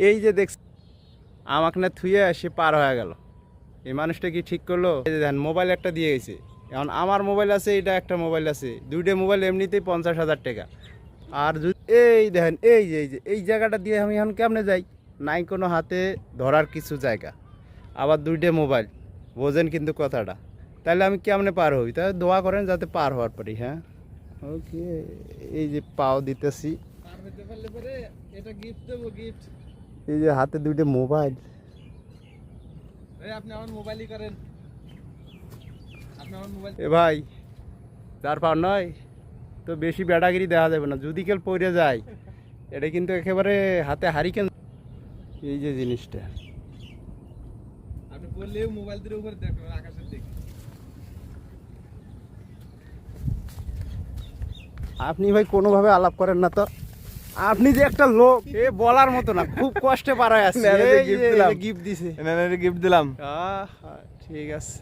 এই যে দেখ আমাকে না থুয়ে সে পার হয়ে গেল। এই মানুষটা কি ঠিক করলো? এই যে দেখেন মোবাইল একটা দিয়ে গেছে। এখন আমার মোবাইল আছে, এটা একটা মোবাইল আছে, দুইটা মোবাইল এমনিতেই 50,000 টাকা। আর যদি এই দেখেন এই যে এই জায়গাটা দিয়ে আমি এখন কেমনে যাই? নাই কোনো হাতে ধরার কিছু জায়গা, আবার দুইটা মোবাইল। বোঝেন কিন্তু কথাটা। তাহলে আমি কেমনে পার হই? তাহলে দোয়া করেন যাতে পার হওয়ার পারি। হ্যাঁ, ওকে। এই যে পাও দিতেছি, পার হইতে পারলে পরে এটা গিফট দেবো, গিফট। এই যে হাতে দুইটা মোবাইল। ভাই আপনি আমার মোবাইলই করেন, আপনি আমার মোবাইল। এ ভাই, যার পার নয় তো বেশি ব্যাটাগিরি দেখা যাবে না, যদি কেউ পড়ে যায় এটা কিন্তু একেবারে হাতে হারিকেন। এই যে জিনিসটা আপনি বললেও মোবাইল দিয়ে উপরে দেখবেন আকাশের দিকে। আপনি ভাই কোনোভাবে আলাপ করেন না তো। আপনি যে একটা লোক এ বলার মতো না, খুব কষ্টে পারায় আছে। গিফট দিলাম, গিফট দিছে, গিফট দিলাম। ঠিক আছে।